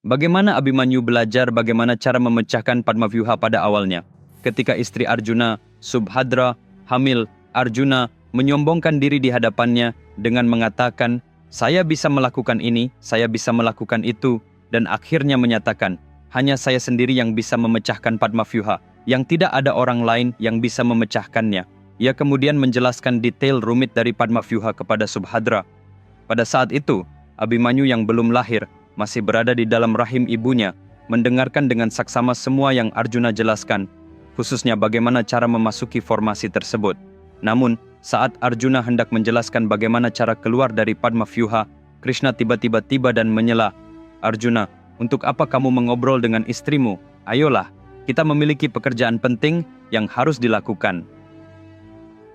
Bagaimana Abhimanyu belajar bagaimana cara memecahkan Padmavyuha pada awalnya? Ketika istri Arjuna, Subhadra, hamil, Arjuna menyombongkan diri di hadapannya dengan mengatakan, "Saya bisa melakukan ini, saya bisa melakukan itu," dan akhirnya menyatakan, "Hanya saya sendiri yang bisa memecahkan Padmavyuha, yang tidak ada orang lain yang bisa memecahkannya." Ia kemudian menjelaskan detail rumit dari Padmavyuha kepada Subhadra. Pada saat itu, Abhimanyu yang belum lahir masih berada di dalam rahim ibunya, mendengarkan dengan saksama semua yang Arjuna jelaskan, khususnya bagaimana cara memasuki formasi tersebut. Namun, saat Arjuna hendak menjelaskan bagaimana cara keluar dari Padmavyuha, Krishna tiba-tiba tiba dan menyela, "Arjuna, untuk apa kamu mengobrol dengan istrimu? Ayolah, kita memiliki pekerjaan penting yang harus dilakukan."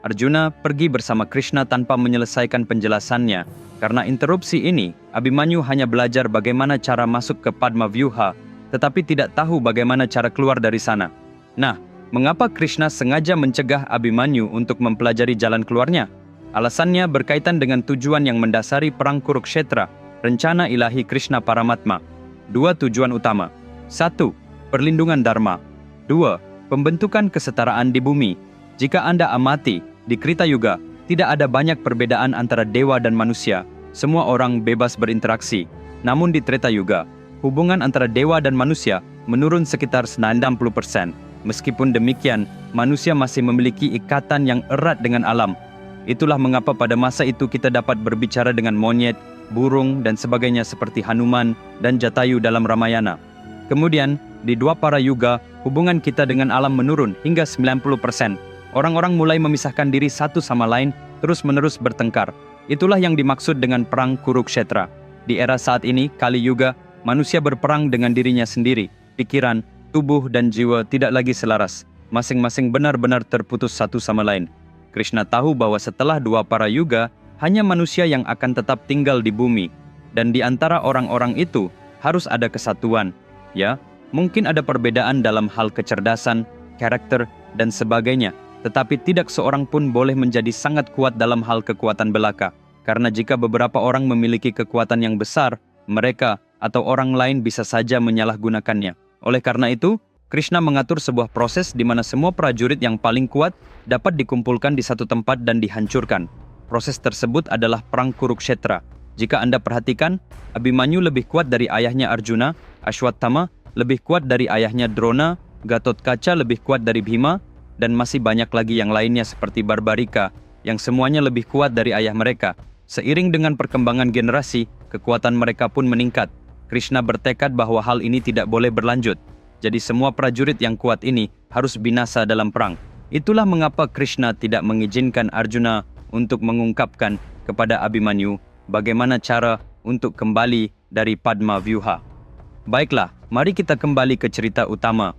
Arjuna pergi bersama Krishna tanpa menyelesaikan penjelasannya. Karena interupsi ini, Abhimanyu hanya belajar bagaimana cara masuk ke Padmavyuha, tetapi tidak tahu bagaimana cara keluar dari sana. Nah, mengapa Krishna sengaja mencegah Abhimanyu untuk mempelajari jalan keluarnya? Alasannya berkaitan dengan tujuan yang mendasari perang Kurukshetra, rencana ilahi Krishna Paramatma. Dua tujuan utama. 1. Perlindungan Dharma. 2. Pembentukan kesetaraan di bumi. Jika Anda amati, di Krita Yuga, tidak ada banyak perbedaan antara dewa dan manusia. Semua orang bebas berinteraksi. Namun di Treta Yuga, hubungan antara dewa dan manusia menurun sekitar 90%. Meskipun demikian, manusia masih memiliki ikatan yang erat dengan alam. Itulah mengapa pada masa itu kita dapat berbicara dengan monyet, burung, dan sebagainya seperti Hanuman dan Jatayu dalam Ramayana. Kemudian, di Dwapara Yuga, hubungan kita dengan alam menurun hingga 90%. Orang-orang mulai memisahkan diri satu sama lain, terus-menerus bertengkar. Itulah yang dimaksud dengan perang Kurukshetra. Di era saat ini, Kali Yuga, manusia berperang dengan dirinya sendiri. Pikiran, tubuh, dan jiwa tidak lagi selaras. Masing-masing benar-benar terputus satu sama lain. Krishna tahu bahwa setelah Dwapara Yuga, hanya manusia yang akan tetap tinggal di bumi. Dan di antara orang-orang itu, harus ada kesatuan. Ya, mungkin ada perbedaan dalam hal kecerdasan, karakter, dan sebagainya. Tetapi tidak seorang pun boleh menjadi sangat kuat dalam hal kekuatan belaka. Karena jika beberapa orang memiliki kekuatan yang besar, mereka atau orang lain bisa saja menyalahgunakannya. Oleh karena itu, Krishna mengatur sebuah proses di mana semua prajurit yang paling kuat dapat dikumpulkan di satu tempat dan dihancurkan. Proses tersebut adalah perang Kurukshetra. Jika Anda perhatikan, Abhimanyu lebih kuat dari ayahnya Arjuna, Ashwatthama lebih kuat dari ayahnya Drona, Gatotkaca lebih kuat dari Bhima, dan masih banyak lagi yang lainnya seperti Barbarika, yang semuanya lebih kuat dari ayah mereka. Seiring dengan perkembangan generasi, kekuatan mereka pun meningkat. Krishna bertekad bahwa hal ini tidak boleh berlanjut. Jadi semua prajurit yang kuat ini harus binasa dalam perang. Itulah mengapa Krishna tidak mengizinkan Arjuna untuk mengungkapkan kepada Abhimanyu bagaimana cara untuk kembali dari Padmavyuha. Baiklah, mari kita kembali ke cerita utama.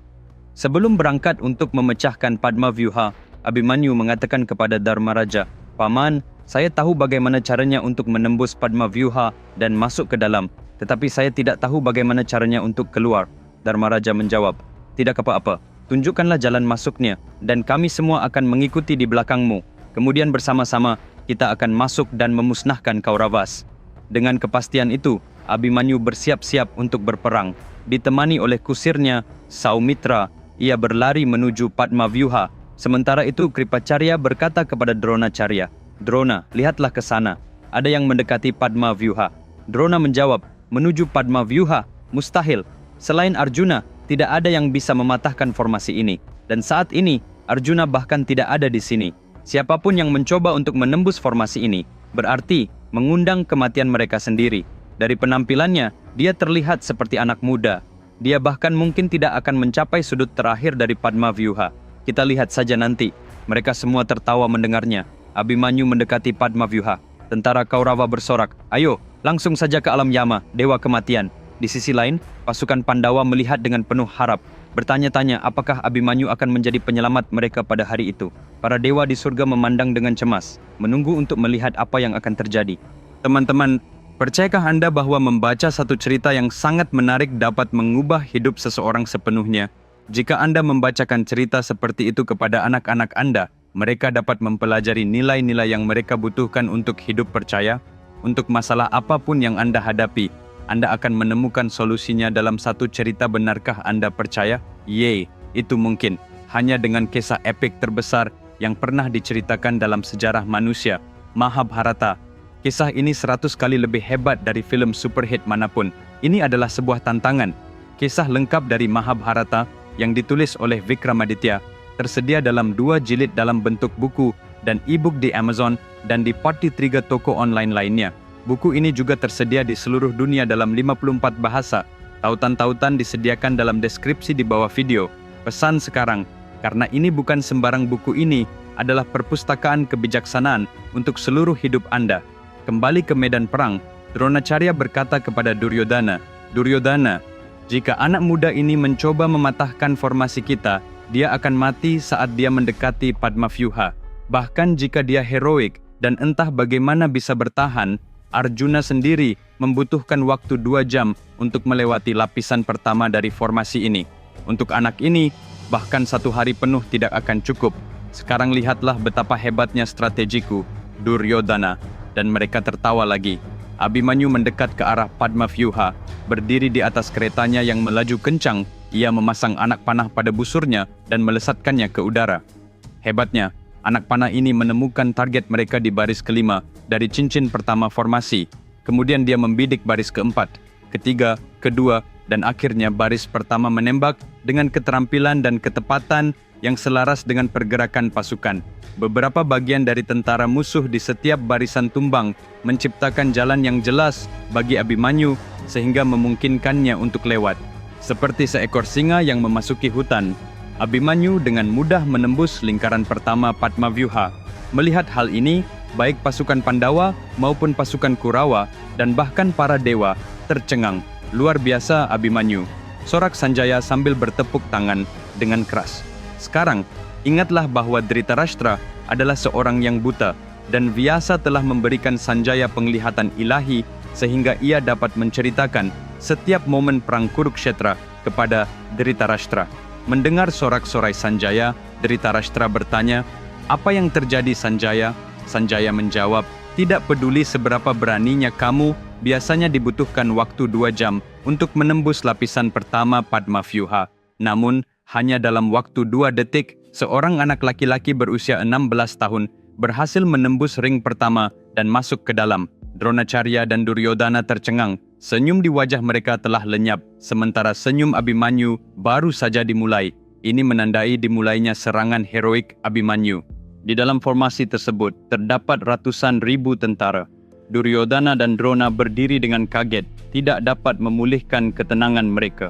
Sebelum berangkat untuk memecahkan Padmavyuha, Abhimanyu mengatakan kepada Dharmaraja, "Paman, saya tahu bagaimana caranya untuk menembus Padmavyuha dan masuk ke dalam, tetapi saya tidak tahu bagaimana caranya untuk keluar." Dharmaraja menjawab, "Tidak apa-apa, tunjukkanlah jalan masuknya, dan kami semua akan mengikuti di belakangmu. Kemudian bersama-sama, kita akan masuk dan memusnahkan Kauravas." Dengan kepastian itu, Abhimanyu bersiap-siap untuk berperang. Ditemani oleh kusirnya, Saumitra, ia berlari menuju Padmavyuha. Sementara itu Kripacarya berkata kepada Dronacharya, "Drona, lihatlah ke sana. Ada yang mendekati Padmavyuha." Drona menjawab, "Menuju Padmavyuha? Mustahil. Selain Arjuna, tidak ada yang bisa mematahkan formasi ini. Dan saat ini, Arjuna bahkan tidak ada di sini. Siapapun yang mencoba untuk menembus formasi ini, berarti mengundang kematian mereka sendiri. Dari penampilannya, dia terlihat seperti anak muda. Dia bahkan mungkin tidak akan mencapai sudut terakhir dari Padmavyuha. Kita lihat saja nanti." Mereka semua tertawa mendengarnya. Abhimanyu mendekati Padmavyuha. Tentara Kaurava bersorak, "Ayo, langsung saja ke alam Yama, dewa kematian." Di sisi lain, pasukan Pandawa melihat dengan penuh harap, bertanya-tanya apakah Abhimanyu akan menjadi penyelamat mereka pada hari itu. Para dewa di surga memandang dengan cemas, menunggu untuk melihat apa yang akan terjadi. Teman-teman, percayakah Anda bahwa membaca satu cerita yang sangat menarik dapat mengubah hidup seseorang sepenuhnya? Jika Anda membacakan cerita seperti itu kepada anak-anak Anda, mereka dapat mempelajari nilai-nilai yang mereka butuhkan untuk hidup percaya. Untuk masalah apapun yang Anda hadapi, Anda akan menemukan solusinya dalam satu cerita. Benarkah Anda percaya? Ye, itu mungkin. Hanya dengan kisah epik terbesar yang pernah diceritakan dalam sejarah manusia, Mahabharata. Kisah ini 100 kali lebih hebat dari film superhit manapun. Ini adalah sebuah tantangan. Kisah lengkap dari Mahabharata yang ditulis oleh Vikramaditya tersedia dalam 2 jilid dalam bentuk buku dan e-book di Amazon dan di 43 toko online lainnya. Buku ini juga tersedia di seluruh dunia dalam 54 bahasa. Tautan-tautan disediakan dalam deskripsi di bawah video. Pesan sekarang, karena ini bukan sembarang buku, ini adalah perpustakaan kebijaksanaan untuk seluruh hidup Anda. Kembali ke medan perang, Dronacharya berkata kepada Duryodhana, "Duryodhana, jika anak muda ini mencoba mematahkan formasi kita, dia akan mati saat dia mendekati Padmavyuha. Bahkan jika dia heroik dan entah bagaimana bisa bertahan, Arjuna sendiri membutuhkan waktu 2 jam untuk melewati lapisan pertama dari formasi ini. Untuk anak ini, bahkan 1 hari penuh tidak akan cukup. Sekarang lihatlah betapa hebatnya strategiku, Duryodhana." Dan mereka tertawa lagi. Abhimanyu mendekat ke arah Padmavyuha, berdiri di atas keretanya yang melaju kencang. Ia memasang anak panah pada busurnya dan melesatkannya ke udara. Hebatnya, anak panah ini menemukan target mereka di baris kelima dari cincin pertama formasi. Kemudian dia membidik baris keempat, ketiga, kedua, dan akhirnya baris pertama menembak dengan keterampilan dan ketepatan yang selaras dengan pergerakan pasukan. Beberapa bagian dari tentara musuh di setiap barisan tumbang, menciptakan jalan yang jelas bagi Abhimanyu sehingga memungkinkannya untuk lewat. Seperti seekor singa yang memasuki hutan, Abhimanyu dengan mudah menembus lingkaran pertama Padmavyuha. Melihat hal ini, baik pasukan Pandawa maupun pasukan Kurawa dan bahkan para dewa tercengang. Luar biasa Abhimanyu, sorak Sanjaya sambil bertepuk tangan dengan keras. Sekarang, ingatlah bahwa Dhritarashtra adalah seorang yang buta dan Vyasa telah memberikan Sanjaya penglihatan ilahi sehingga ia dapat menceritakan setiap momen perang Kurukshetra kepada Dhritarashtra. Mendengar sorak-sorai Sanjaya, Dhritarashtra bertanya, "Apa yang terjadi Sanjaya?" Sanjaya menjawab, "Tidak peduli seberapa beraninya kamu, biasanya dibutuhkan waktu 2 jam untuk menembus lapisan pertama Padmavyuha. Namun, hanya dalam waktu 2 detik, seorang anak laki-laki berusia 16 tahun berhasil menembus ring pertama dan masuk ke dalam." Dronacharya dan Duryodhana tercengang. Senyum di wajah mereka telah lenyap, sementara senyum Abhimanyu baru saja dimulai. Ini menandai dimulainya serangan heroik Abhimanyu. Di dalam formasi tersebut, terdapat ratusan ribu tentara. Duryodhana dan Drona berdiri dengan kaget, tidak dapat memulihkan ketenangan mereka.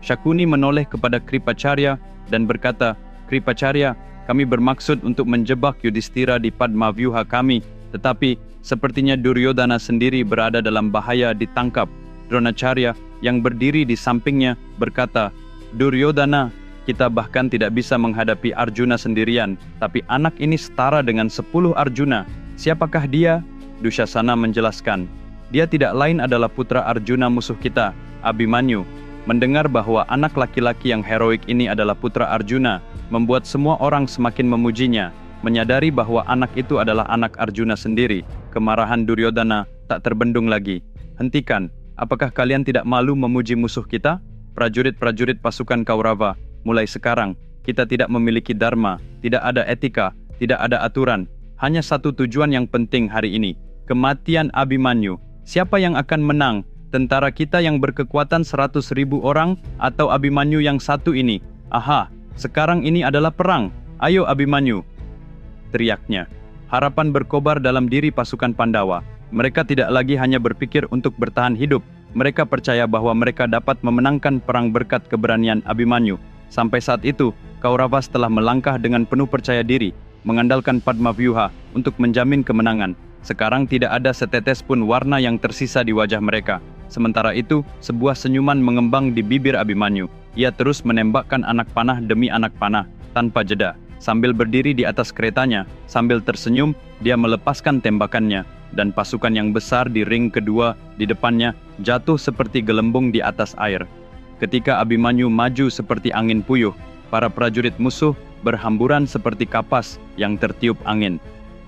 Shakuni menoleh kepada Kripacharya dan berkata, "Kripacharya, kami bermaksud untuk menjebak Yudhishthira di Padmavyuha kami, tetapi sepertinya Duryodhana sendiri berada dalam bahaya ditangkap." Dronacharya yang berdiri di sampingnya berkata, "Duryodhana, kita bahkan tidak bisa menghadapi Arjuna sendirian, tapi anak ini setara dengan 10 Arjuna. Siapakah dia?" Dushasana menjelaskan, "Dia tidak lain adalah putra Arjuna musuh kita, Abhimanyu." Mendengar bahwa anak laki-laki yang heroik ini adalah putra Arjuna, membuat semua orang semakin memujinya. Menyadari bahwa anak itu adalah anak Arjuna sendiri, kemarahan Duryodhana tak terbendung lagi. "Hentikan, apakah kalian tidak malu memuji musuh kita? Prajurit-prajurit pasukan Kaurava, mulai sekarang, kita tidak memiliki dharma, tidak ada etika, tidak ada aturan. Hanya satu tujuan yang penting hari ini, kematian Abhimanyu. Siapa yang akan menang? Tentara kita yang berkekuatan 100.000 orang atau Abhimanyu yang satu ini? Aha, sekarang ini adalah perang. Ayo Abhimanyu!" teriaknya. Harapan berkobar dalam diri pasukan Pandawa. Mereka tidak lagi hanya berpikir untuk bertahan hidup. Mereka percaya bahwa mereka dapat memenangkan perang berkat keberanian Abhimanyu. Sampai saat itu, Kauravas telah melangkah dengan penuh percaya diri, mengandalkan Padmavyuha untuk menjamin kemenangan. Sekarang tidak ada setetes pun warna yang tersisa di wajah mereka. Sementara itu, sebuah senyuman mengembang di bibir Abhimanyu. Ia terus menembakkan anak panah demi anak panah, tanpa jeda. Sambil berdiri di atas keretanya, sambil tersenyum, dia melepaskan tembakannya, dan pasukan yang besar di ring kedua di depannya jatuh seperti gelembung di atas air. Ketika Abhimanyu maju seperti angin puyuh, para prajurit musuh berhamburan seperti kapas yang tertiup angin.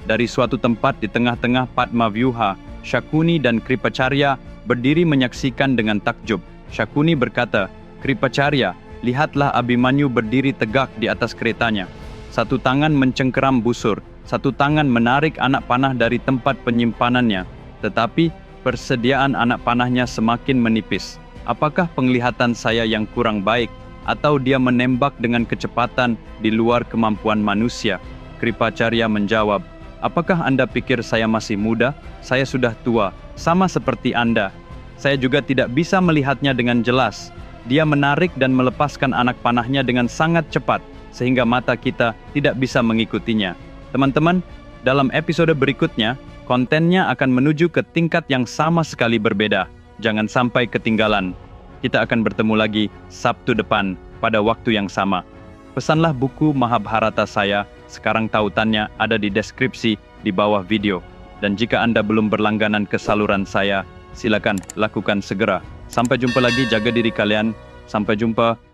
Dari suatu tempat di tengah-tengah Padmavyuha, Shakuni dan Kripacharya berdiri menyaksikan dengan takjub. Syakuni berkata, "Kripacarya, lihatlah Abhimanyu berdiri tegak di atas keretanya. Satu tangan mencengkeram busur, satu tangan menarik anak panah dari tempat penyimpanannya. Tetapi persediaan anak panahnya semakin menipis. Apakah penglihatan saya yang kurang baik, atau dia menembak dengan kecepatan di luar kemampuan manusia?" Kripacarya menjawab, "Apakah Anda pikir saya masih muda? Saya sudah tua, sama seperti Anda. Saya juga tidak bisa melihatnya dengan jelas. Dia menarik dan melepaskan anak panahnya dengan sangat cepat, sehingga mata kita tidak bisa mengikutinya." Teman-teman, dalam episode berikutnya, kontennya akan menuju ke tingkat yang sama sekali berbeda. Jangan sampai ketinggalan. Kita akan bertemu lagi Sabtu depan pada waktu yang sama. Pesanlah buku Mahabharata saya, sekarang tautannya ada di deskripsi di bawah video. Dan jika Anda belum berlangganan ke saluran saya, silakan lakukan segera. Sampai jumpa lagi, jaga diri kalian. Sampai jumpa.